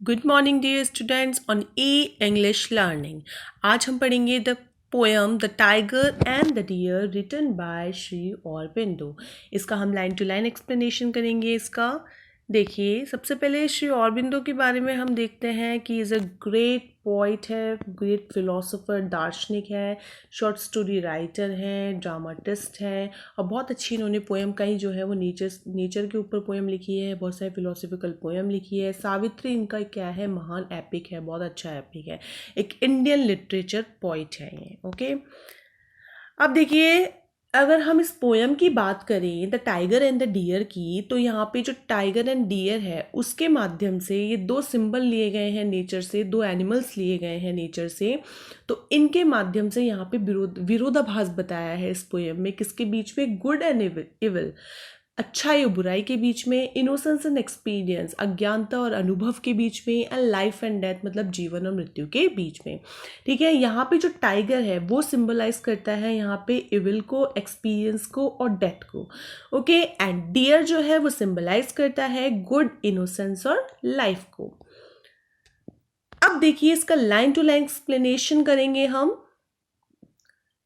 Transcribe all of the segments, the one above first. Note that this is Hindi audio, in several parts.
Good morning dear students on a English learning. आज हम पढ़ेंगे the poem the tiger and the deer written by Shri Aurobindo. इसका हम लाइन टू लाइन एक्सप्लेनेशन करेंगे। इसका देखिए, सबसे पहले श्री ऑरबिंदो के बारे में हम देखते हैं कि इज़ अ ग्रेट पोइट है, ग्रेट फिलोसोफर, दार्शनिक है, शॉर्ट स्टोरी राइटर हैं, ड्रामाटिस्ट हैं और बहुत अच्छी इन्होंने पोएम कई जो है वो नेचर के ऊपर पोएम लिखी है, बहुत सारे फिलोसफिकल पोएम लिखी है। सावित्री इनका क्या है, महान एपिक है, बहुत अच्छा एपिक है, एक इंडियन लिटरेचर पोइट है ये। ओके, अब देखिए, अगर हम इस पोयम की बात करें the tiger and the deer की, तो यहाँ पे जो टाइगर एंड डियर है उसके माध्यम से ये दो सिंबल लिए गए हैं नेचर से, दो एनिमल्स लिए गए हैं नेचर से। तो इनके माध्यम से यहाँ पे विरोधाभास बताया है इस पोयम में, किसके बीच में, गुड एंड इविल, अच्छाई और बुराई के बीच में, इनोसेंस एंड एक्सपीरियंस, अज्ञानता और अनुभव के बीच में, एंड लाइफ एंड डेथ मतलब जीवन और मृत्यु के बीच में। ठीक है, यहाँ पे जो टाइगर है वो सिंबलाइज करता है यहाँ पे इविल को, एक्सपीरियंस को और डेथ को। ओके, एंड डियर जो है वो सिंबलाइज करता है गुड, इनोसेंस और लाइफ को। अब देखिए, इसका लाइन टू लाइन एक्सप्लेनेशन करेंगे हम।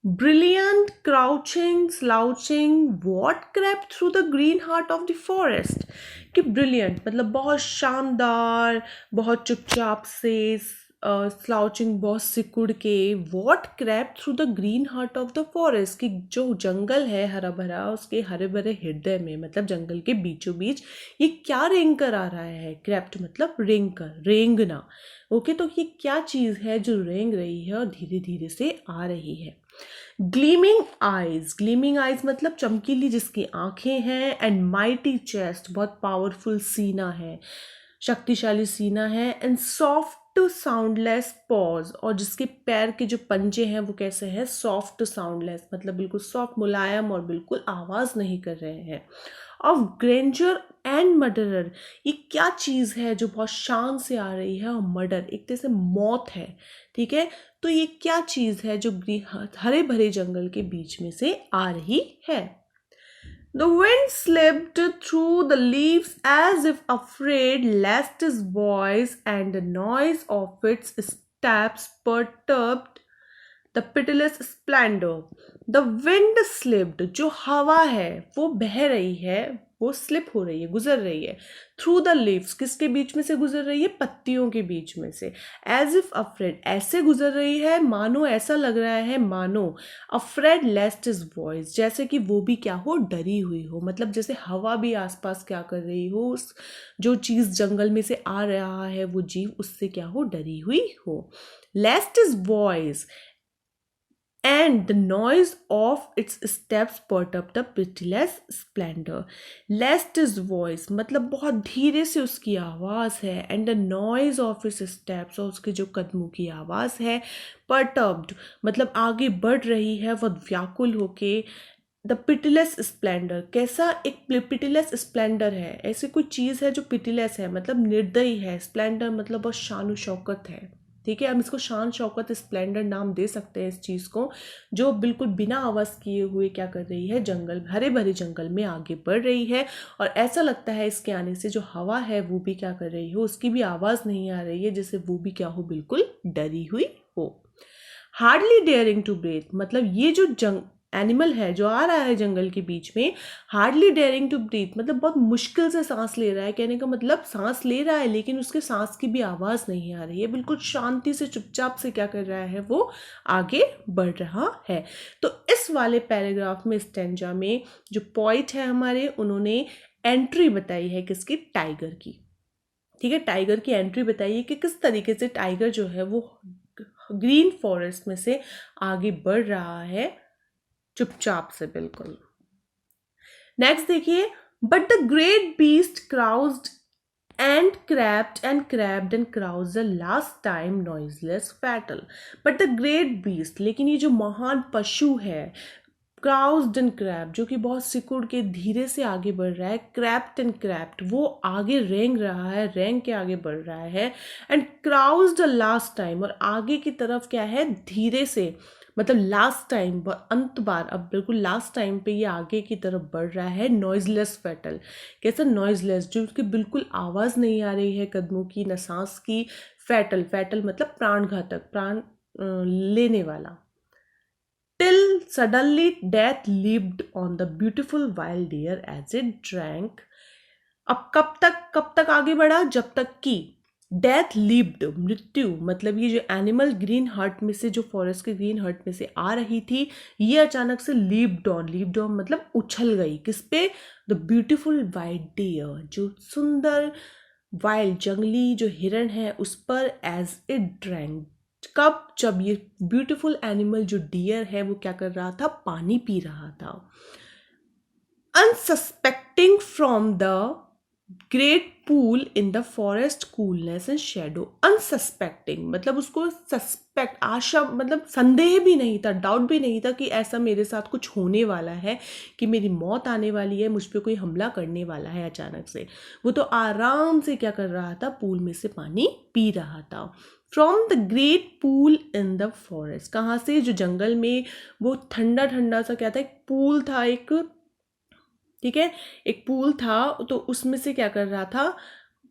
Brilliant, crouching, slouching, what crept through the green heart of the forest? कि brilliant मतलब बहुत शानदार, बहुत चुपचाप से, स्लाउचिंग बहुत सिकुड़ के, what crept through the green heart of the forest कि जो जंगल है हरा भरा, उसके हरे भरे हृदय में, मतलब जंगल के बीचों बीच ये क्या रेंग कर आ रहा है। क्रेप्ट मतलब रेंग कर, रेंगना। ओके, तो ये क्या चीज़ है जो रेंग रही है और धीरे धीरे से आ रही है। ग्लीमिंग आइज मतलब चमकीली जिसकी आंखें हैं, एंड माइटी चेस्ट बहुत पावरफुल सीना है, शक्तिशाली सीना है, एंड सॉफ्ट साउंडलेस पॉज, और जिसके पैर के जो पंजे हैं वो कैसे हैं, सॉफ्ट साउंडलेस मतलब बिल्कुल सॉफ्ट, मुलायम और बिल्कुल आवाज नहीं कर रहे हैं। ऑफ ग्रेंजर एंड मर्डरर, ये क्या चीज़ है जो बहुत शान से आ रही है, और मर्डर एक तरह से मौत है। ठीक है, तो ये क्या चीज़ है जो हरे भरे जंगल के बीच में से आ रही है। The wind slipped through the leaves as if afraid lest his voice and the noise of its steps perturbed the pitiless splendor. The wind slipped, जो हवा है वो बह रही है, वो स्लिप हो रही है, गुजर रही है, थ्रू द लीव्स, किसके बीच में से गुजर रही है, पत्तियों के बीच में से, एज इफ अफ्रेड, ऐसे गुजर रही है मानो, ऐसा लग रहा है मानो, अफ्रेड लेस्ट इज वॉइस, जैसे कि वो भी क्या हो, डरी हुई हो, मतलब जैसे हवा भी आसपास क्या कर रही हो, उस जो चीज़ जंगल में से आ रहा है वो जीव उससे क्या हो, डरी हुई हो। Lest is voice and the noise of its steps put up the pitiless splendor. Lest his voice मतलब बहुत धीरे से उसकी आवाज़ है, and the noise of its steps, और उसके जो कदमों की आवाज़ है, perturbed मतलब आगे बढ़ रही है वो व्याकुल होके, द पिटिलेस स्प्लेंडर, कैसा एक पिटिलेस स्प्लेंडर है, ऐसी कोई चीज़ है जो पिटिलेस है मतलब निर्दयी है, स्प्लेंडर मतलब बहुत शान शौकत है। ठीक है, हम इसको शान शौकत स्प्लेंडर नाम दे सकते हैं इस चीज़ को, जो बिल्कुल बिना आवाज़ किए हुए क्या कर रही है, जंगल, हरे भरे जंगल में आगे बढ़ रही है, और ऐसा लगता है इसके आने से जो हवा है वो भी क्या कर रही हो, उसकी भी आवाज़ नहीं आ रही है, जैसे वो भी क्या हो, बिल्कुल डरी हुई हो। हार्डली डेयरिंग टू ब्रीथ मतलब ये जो एनिमल है जो आ रहा है जंगल के बीच में, हार्डली डेयरिंग टू ब्रीथ मतलब बहुत मुश्किल से सांस ले रहा है, कहने का मतलब सांस ले रहा है लेकिन उसके सांस की भी आवाज़ नहीं आ रही है, बिल्कुल शांति से चुपचाप से क्या कर रहा है, वो आगे बढ़ रहा है। तो इस वाले पैराग्राफ में, स्टेंजा में, जो पॉइंट है हमारे, उन्होंने एंट्री बताई है किसकी, टाइगर की। ठीक है, टाइगर की एंट्री बताई है कि किस तरीके से टाइगर जो है वो ग्रीन फॉरेस्ट में से आगे बढ़ रहा है चुपचाप से, बिल्कुल। नेक्स्ट देखिए, but the great beast crouched and crabbed and crouched the last time noiseless fatal. But the great beast, लेकिन ये जो महान पशु है, क्राउज्ड एंड क्रैप्ड जो कि बहुत सिकुड़ के धीरे से आगे बढ़ रहा है, क्रैप्ड एंड क्रैप्ड वो आगे रेंग रहा है, रेंग के आगे बढ़ रहा है, एंड क्राउज्ड द लास्ट टाइम और आगे की तरफ क्या है, धीरे से, मतलब लास्ट टाइम, अंत बार, अब बिल्कुल लास्ट टाइम पे ये आगे की तरफ बढ़ रहा है। नॉइजलेस फैटल, कैसा नॉइजलेस, जो उसकी बिल्कुल आवाज़ नहीं आ रही है कदमों की न सांस की। फैटल, फैटल मतलब प्राण घातक, प्राण लेने वाला। Till suddenly death leaped on the beautiful wild deer as it drank. अब कब तक आगे बढ़ा, जब तक कि डेथ लीप्ड, मृत्यु, मतलब ये जो एनिमल ग्रीन हर्ट में से, जो फॉरेस्ट के ग्रीन हर्ट में से आ रही थी, ये अचानक से लीप्ड ऑन मतलब उछल गई किस पे, द ब्यूटीफुल वाइल्ड डियर, जो सुंदर वाइल्ड जंगली जो हिरण है उस पर, एज इट ड्रैंक। कब, जब ये ब्यूटीफुल एनिमल जो डियर है वो क्या कर रहा था, पानी पी रहा था। Unsuspecting from the great pool in the forest coolness and shadow. Unsuspecting मतलब उसको सस्पेक्ट, आशा मतलब संदेह भी नहीं था, डाउट भी नहीं था कि ऐसा मेरे साथ कुछ होने वाला है, कि मेरी मौत आने वाली है, मुझ पर कोई हमला करने वाला है अचानक से। वो तो आराम से क्या कर रहा था, पूल में से पानी पी रहा था। From the great pool in the forest, कहाँ से, जो जंगल में वो ठंडा ठंडा सा क्या था, एक पूल था, एक, ठीक है, एक पूल था, तो उसमें से क्या कर रहा था,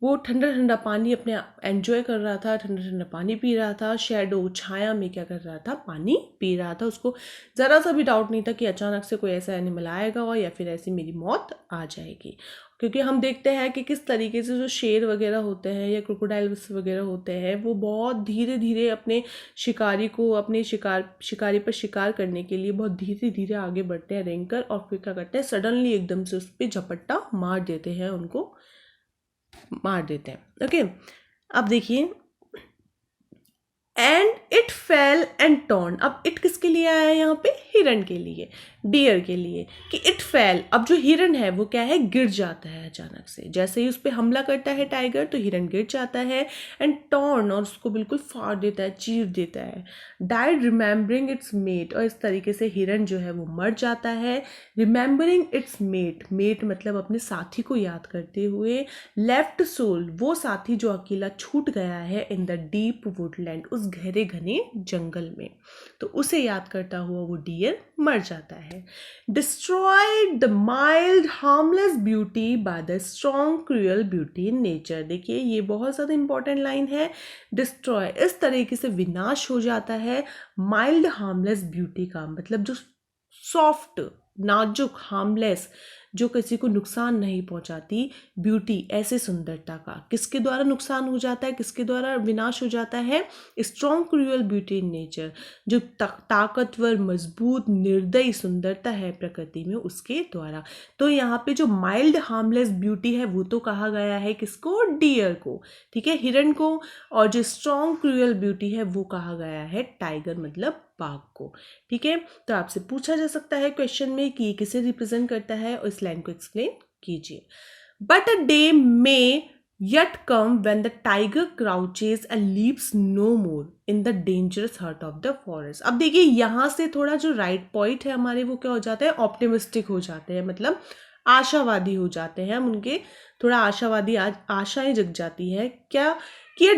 वो ठंडा ठंडा पानी अपने एंजॉय कर रहा था, ठंडा ठंडा पानी पी रहा था। शेडो, छाया में क्या कर रहा था, पानी पी रहा था। उसको ज़रा सा भी डाउट नहीं था कि अचानक से कोई ऐसा एनिमल आएगा और या फिर ऐसी मेरी मौत आ जाएगी। क्योंकि हम देखते हैं कि किस तरीके से जो शेर वगैरह होते हैं या क्रोकोडाइल्स वगैरह होते हैं, वो बहुत धीरे धीरे अपने शिकारी को, अपने शिकारी पर शिकार करने के लिए बहुत धीरे धीरे आगे बढ़ते हैं रेंग कर, और फिर क्या करते हैं, सडनली एकदम से उस पर झपट्टा मार देते हैं, उनको मार देते हैं। ओके, अब देखिए, and it fail and torn. अब इट किसके लिए आया है यहाँ पे, हिरण के लिए, डियर के लिए, कि इट फेल, अब जो हिरण है वो क्या है, गिर जाता है अचानक से। जैसे ही उस पर हमला करता है टाइगर, तो हिरण गिर जाता है। एंड टॉर्न, और उसको बिल्कुल फाड़ देता है, चीर देता है। डाइड रिमेंबरिंग इट्स मेट, और इस तरीके से हिरण जो है वो मर जाता है। रिमेंबरिंग इट्स मेट, मेट मतलब अपने साथी को याद करते हुए। लेफ्ट सोल, वो साथी जो अकेला छूट गया है, इन द डीप वुडलैंड, उस गहरे घने जंगल में, तो उसे याद करता हुआ वो डियर मर जाता है। Destroyed the mild harmless beauty by the strong cruel beauty in nature. देखिए ये बहुत ज़्यादा इंपॉर्टेंट लाइन है। डिस्ट्रॉय, इस तरीके से विनाश हो जाता है माइल्ड हार्मलेस ब्यूटी का, मतलब जो सॉफ्ट, नाजुक, हार्मलेस, जो किसी को नुकसान नहीं पहुंचाती, ब्यूटी, ऐसे सुंदरता का किसके द्वारा नुकसान हो जाता है, किसके द्वारा विनाश हो जाता है, strong cruel beauty in nature, जो ताकतवर, मजबूत, निर्दयी सुंदरता है प्रकृति में, उसके द्वारा। तो यहाँ पे जो माइल्ड हार्मलेस ब्यूटी है वो तो कहा गया है किसको, डियर को, ठीक है, हिरण को। और जो स्ट्रॉन्ग क्रूअल ब्यूटी है वो कहा गया है टाइगर मतलब बाघ को, ठीक है। तो आपसे पूछा जा सकता है क्वेश्चन में कि किसे रिप्रेजेंट करता है, और इस लाइन को एक्सप्लेन कीजिए। But a day may yet come when the tiger crouches and leaps no more in the dangerous heart of the forest। अब देखिए यहाँ से थोड़ा जो राइट पॉइंट है हमारे, वो क्या हो जाते हैं, ऑप्टिमिस्टिक हो जाते हैं, मतलब आशावादी हो जाते हैं हम, उनके थोड़ा आशावादी, आशाएं जग जाती है क्या, कि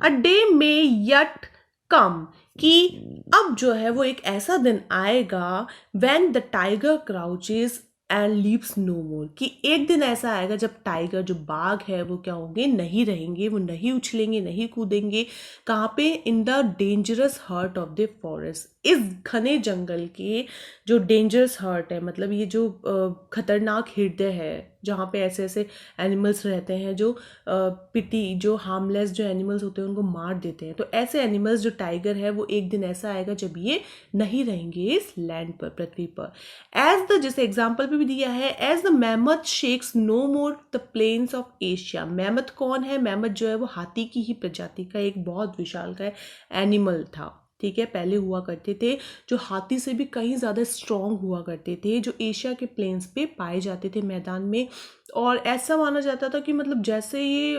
अ डे में यट कम, कि अब जो है वो एक ऐसा दिन आएगा, when the tiger crouches and leaves no more, कि एक दिन ऐसा आएगा जब टाइगर, जो बाघ है, वो क्या होंगे, नहीं रहेंगे, वो नहीं उछलेंगे, नहीं कूदेंगे। कहाँ पे, in the dangerous heart of the forest, इस घने जंगल के जो डेंजरस हार्ट है, मतलब ये जो खतरनाक हृदय है, जहाँ पे ऐसे ऐसे एनिमल्स रहते हैं जो जो हार्मलेस जो एनिमल्स होते हैं उनको मार देते हैं। तो ऐसे एनिमल्स जो टाइगर है, वो एक दिन ऐसा आएगा जब ये नहीं रहेंगे इस लैंड पर, पृथ्वी पर। एज द, जैसे एग्जाम्पल पे भी दिया है, as the mammoth shakes no more the plains of Asia. Mammoth कौन है, मैमथ जो है वो हाथी की ही प्रजाति का एक बहुत विशालकाय एनिमल था, ठीक है, पहले हुआ करते थे, जो हाथी से भी कहीं ज़्यादा स्ट्रॉन्ग हुआ करते थे, जो एशिया के प्लेन्स पे पाए जाते थे मैदान में। और ऐसा माना जाता था कि मतलब जैसे ये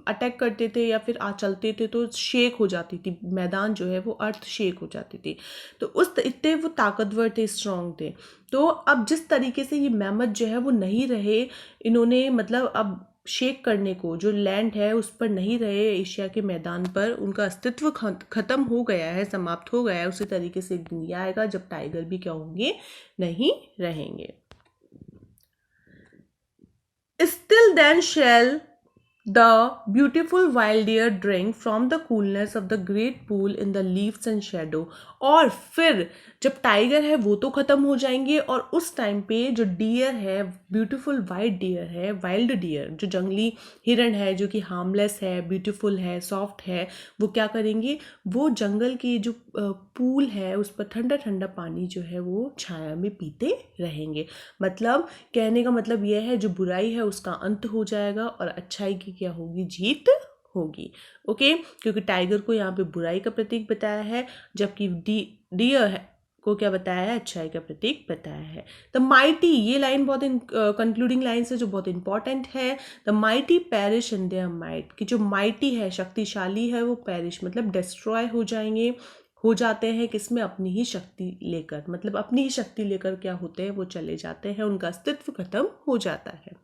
अटैक करते थे या फिर चलते थे तो शेक हो जाती थी, मैदान जो है वो अर्थ शेक हो जाती थी। तो उस इतने वो ताकतवर थे, स्ट्रॉन्ग थे। तो अब जिस तरीके से ये मैमथ जो है वो नहीं रहे, इन्होंने मतलब अब शेक करने को, जो लैंड है उस पर नहीं रहे एशिया के मैदान पर, उनका अस्तित्व खत्म हो गया है, समाप्त हो गया है, उसी तरीके से एक दिन ये आएगा जब टाइगर भी क्या होंगे, नहीं रहेंगे. Still then shall the beautiful wild deer drink from the coolness of the great pool in the leaves and shadow. और फिर जब टाइगर है वो तो खत्म हो जाएंगे, और उस टाइम पे जो डियर है, ब्यूटीफुल वाइट डियर है, वाइल्ड डियर, जो जंगली हिरण है जो कि हार्मलेस है, ब्यूटीफुल है, सॉफ्ट है, वो क्या करेंगे, वो जंगल की जो पूल है उस पर ठंडा ठंडा पानी जो है वो छाया में पीते रहेंगे. मतलब कहने का मतलब यह है जो बुराई है उसका अंत हो जाएगा और अच्छाई की क्या होगी, जीत होगी. ओके, क्योंकि टाइगर को यहाँ पे बुराई का प्रतीक बताया है, जबकि डियर को क्या बताया है, अच्छाई का प्रतीक बताया है. द माइटी, ये लाइन बहुत कंक्लूडिंग लाइन है जो बहुत इंपॉर्टेंट है. The mighty perish in their might, कि जो माइटी है, शक्तिशाली है, वो पेरिश मतलब डिस्ट्रॉय हो जाएंगे, हो जाते हैं किसमें, अपनी ही शक्ति लेकर, मतलब अपनी ही शक्ति लेकर क्या होते हैं, वो चले जाते हैं, उनका अस्तित्व खत्म हो जाता है.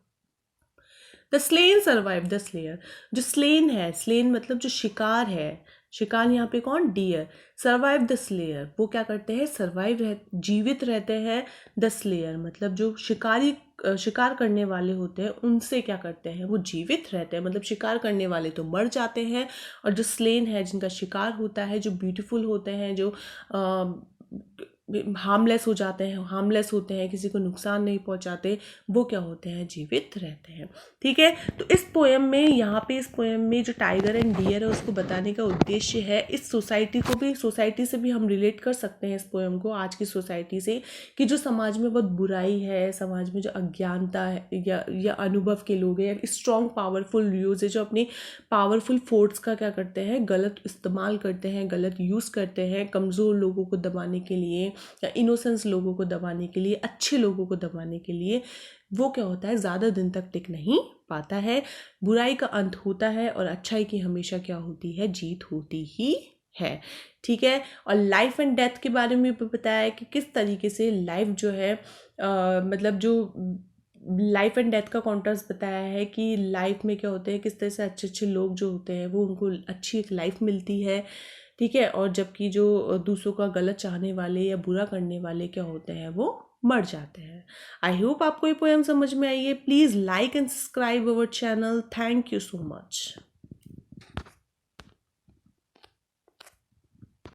The slain survive the slayer, जो स्लेन है, स्लेन मतलब जो शिकार है, शिकार यहाँ पे कौन, डियर. सर्वाइव द स्लेयर, वो क्या करते हैं, सर्वाइव जीवित रहते हैं. द स्लेयर मतलब जो शिकार करने वाले होते हैं उनसे क्या करते हैं, वो जीवित रहते हैं. मतलब शिकार करने वाले तो मर जाते हैं, और जो स्लेन है, जिनका शिकार होता है, जो ब्यूटीफुल होते हैं, जो हार्मलेस हार्मलेस होते हैं, किसी को नुकसान नहीं पहुंचाते, वो क्या होते हैं, जीवित रहते हैं. ठीक है, तो इस पोएम में, यहाँ पे इस पोएम में जो टाइगर एंड डियर है उसको बताने का उद्देश्य है, इस सोसाइटी से भी हम रिलेट कर सकते हैं इस पोएम को, आज की सोसाइटी से, कि जो समाज में बहुत बुराई है, समाज में जो अज्ञानता है या अनुभव के लोग हैं, स्ट्रॉन्ग पावरफुल यूज, जो अपने पावरफुल फोर्स का क्या करते हैं, गलत इस्तेमाल करते हैं, गलत यूज़ करते हैं, कमज़ोर लोगों को दबाने के लिए या इनोसेंस लोगों को दबाने के लिए, अच्छे लोगों को दबाने के लिए, वो क्या होता है, ज़्यादा दिन तक टिक नहीं पाता है. बुराई का अंत होता है और अच्छाई की हमेशा क्या होती है, जीत होती ही है. ठीक है, और लाइफ एंड डेथ के बारे में भी बताया है कि किस तरीके से लाइफ जो है मतलब जो लाइफ एंड डेथ का कॉन्ट्रास्ट बताया है कि लाइफ में क्या होते हैं, किस तरह से अच्छे अच्छे लोग जो होते हैं वो उनको अच्छी एक लाइफ मिलती है. ठीक है, और जबकि जो दूसरों का गलत चाहने वाले या बुरा करने वाले क्या होते हैं, वो मर जाते हैं. आई होप आपको ये पोएम समझ में आई है. Please like and subscribe our channel. Thank you so much.